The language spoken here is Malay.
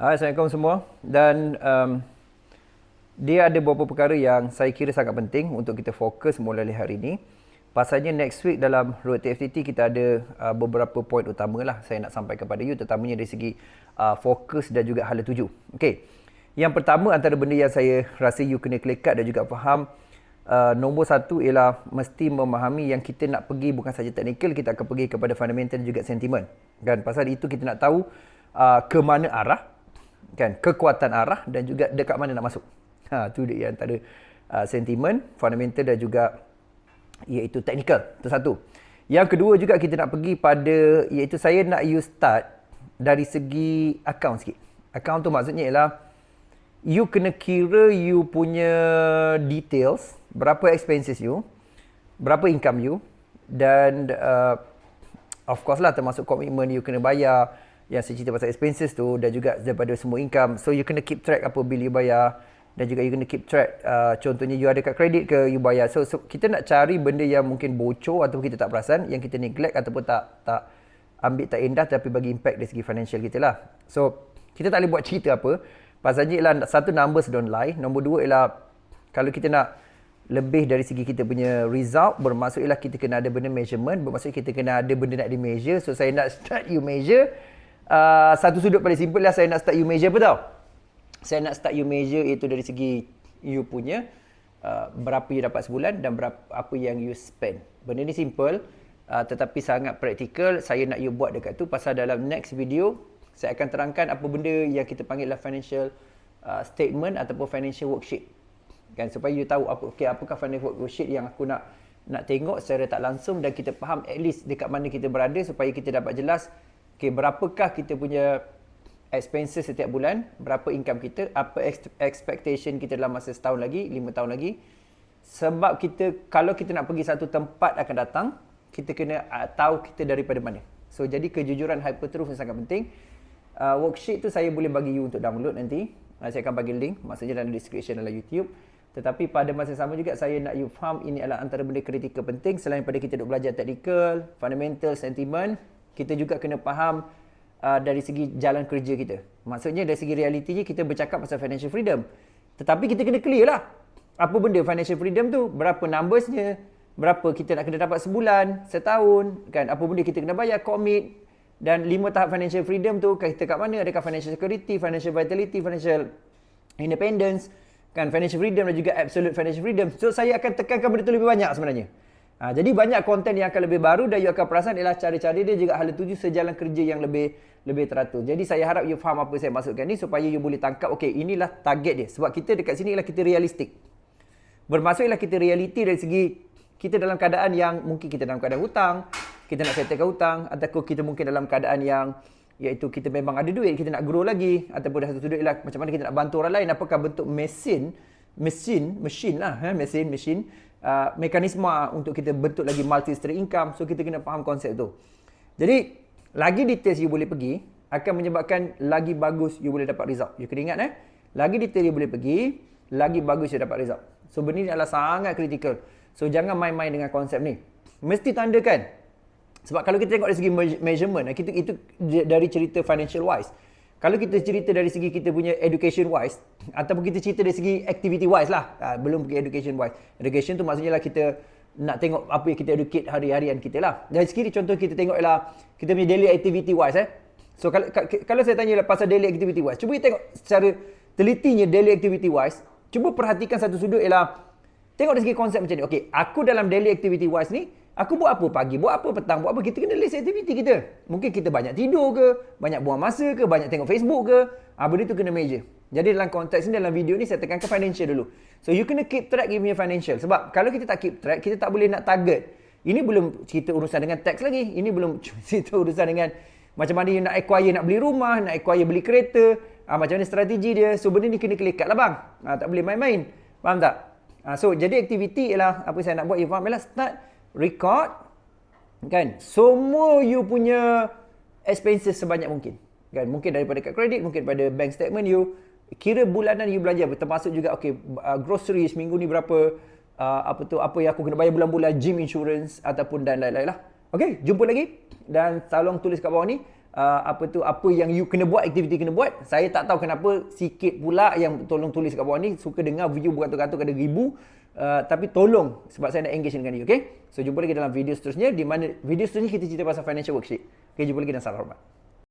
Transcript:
Assalamualaikum semua. Dan dia ada beberapa perkara yang saya kira sangat penting untuk kita fokus mulai hari ini. Pasalnya next week dalam Road to FTT kita ada beberapa poin utama lah saya nak sampaikan kepada you, terutamanya dari segi fokus dan juga hala tuju. Okey. Yang pertama antara benda yang saya rasa you kena kelekat dan juga faham, nombor satu ialah mesti memahami yang kita nak pergi bukan saja teknikal, kita akan pergi kepada fundamental dan juga sentimen. Kan pasal itu kita nak tahu ke mana arah, kan, kekuatan arah dan juga dekat mana nak masuk. Tu dia antara sentimen, fundamental dan juga iaitu technical. Itu satu. Yang kedua juga kita nak pergi pada iaitu saya nak you start dari segi account sikit. Account tu maksudnya ialah you kena kira you punya details, berapa expenses you, berapa income you, dan of course lah termasuk komitmen you kena bayar yang saya cerita pasal expenses tu, dan juga daripada semua income. So you kena keep track apa bill you bayar, dan juga you kena keep track contohnya you ada kat kredit ke you bayar. So kita nak cari benda yang mungkin bocor ataupun kita tak perasan, yang kita neglect ataupun tak ambil tak indah tapi bagi impact dari segi financial kita lah. So kita tak boleh buat cerita apa. Pasalnya ialah satu, numbers don't lie. Nombor dua ialah kalau kita nak lebih dari segi kita punya result, bermaksud ialah kita kena ada benda measurement, bermaksud kita kena ada benda nak di measure. So saya nak start you measure. Satu sudut paling simple lah, saya nak start you measure apa tau? Saya nak start you measure iaitu dari segi you punya berapa you dapat sebulan dan berapa apa yang you spend. Benda ni simple tetapi sangat praktikal. Saya nak you buat dekat tu pasal dalam next video saya akan terangkan apa benda yang kita panggil lah financial statement ataupun financial worksheet. Kan, supaya you tahu apakah financial worksheet yang aku nak tengok secara tak langsung, dan kita faham at least dekat mana kita berada supaya kita dapat jelas berapakah kita punya expenses setiap bulan, berapa income kita, apa expectation kita dalam masa setahun lagi, 5 tahun lagi. Sebab kalau kita nak pergi satu tempat akan datang, kita kena tahu kita daripada mana. So jadi kejujuran hypertruth yang sangat penting. Worksheet tu saya boleh bagi you untuk download nanti. Saya akan bagi link, maksudnya dalam description dalam YouTube. Tetapi pada masa sama juga saya nak you faham ini adalah antara benda kritikal penting. Selain pada kita duk belajar technical, fundamental, sentiment, kita juga kena faham dari segi jalan kerja kita. Maksudnya dari segi realitinya kita bercakap pasal financial freedom. Tetapi kita kena clear lah. Apa benda financial freedom tu? Berapa numbersnya? Berapa kita nak kena dapat sebulan, setahun, kan? Apa benda kita kena bayar, commit. Dan 5 tahap financial freedom tu kita kat mana? Adakah financial security, financial vitality, financial independence, kan, financial freedom dan juga absolute financial freedom. So saya akan tekankan benda tu lebih banyak sebenarnya. Jadi banyak konten yang akan lebih baru dan you akan perasan ialah cara-cara dia juga hala tuju sejalan kerja yang lebih teratur. Jadi saya harap you faham apa saya maksudkan ni supaya you boleh tangkap okey inilah target dia. Sebab kita dekat sini ialah kita realistik. Bermaksud ialah kita realiti dari segi kita dalam keadaan yang mungkin kita dalam keadaan hutang, kita nak settlekan hutang, ataupun kita mungkin dalam keadaan yang iaitu kita memang ada duit, kita nak grow lagi, ataupun dah satu duit ialah macam mana kita nak bantu orang lain, apakah bentuk mesin lah, mesin mekanisme untuk kita bentuk lagi multi stream income. So kita kena faham konsep tu. Jadi lagi details you boleh pergi akan menyebabkan lagi bagus you boleh dapat result. You kena ingat lagi detail you boleh pergi, lagi bagus you dapat result. So benda ni adalah sangat kritikal. So jangan main-main dengan konsep ni. Mesti tandakan. Sebab kalau kita tengok dari segi measurement, itu dari cerita financial wise. Kalau kita cerita dari segi kita punya education wise, ataupun kita cerita dari segi activity wise lah, belum pergi education wise. Education tu maksudnya lah kita nak tengok apa yang kita educate hari-harian kita lah. Dari segi contoh kita tengok ialah kita punya daily activity wise. So kalau saya tanya pasal daily activity wise, cuba kita tengok secara telitinya daily activity wise. Cuba perhatikan satu sudut ialah tengok dari segi konsep macam ni. Okey, aku dalam daily activity wise ni, aku buat apa pagi, buat apa petang, buat apa. Kita kena list aktiviti kita. Mungkin kita banyak tidur ke, banyak buang masa ke, banyak tengok Facebook ke. Benda tu kena measure. Jadi dalam konteks ni, dalam video ni saya tekankan financial dulu. So you kena keep track you punya financial. Sebab kalau kita tak keep track, kita tak boleh nak target. Ini belum cerita urusan dengan tax lagi. Ini belum cerita urusan dengan macam mana you nak acquire, nak beli rumah, nak acquire beli kereta. Macam mana strategi dia. So benda ni kena kelekat lah bang. Tak boleh main-main. Faham tak? So jadi aktiviti ialah apa saya nak buat, you faham ialah start record, kan, semua you punya expenses sebanyak mungkin, kan, mungkin daripada kad kredit, mungkin pada bank statement you, kira bulanan you belanja, termasuk juga grocery seminggu ni berapa, apa yang aku kena bayar bulan-bulan, gym insurance ataupun dan lain-lain lah. Okey, jumpa lagi dan tolong tulis kat bawah ni apa yang you kena buat, aktiviti kena buat. Saya tak tahu kenapa sikit pula yang tolong tulis kat bawah ni, suka dengar video beratus-ratus, ada ribu. Tapi tolong, sebab saya nak engage dengan you, okay? So jumpa lagi dalam video seterusnya, di mana video seterusnya kita cerita pasal financial worksheet. Okay, jumpa lagi dan salam hormat.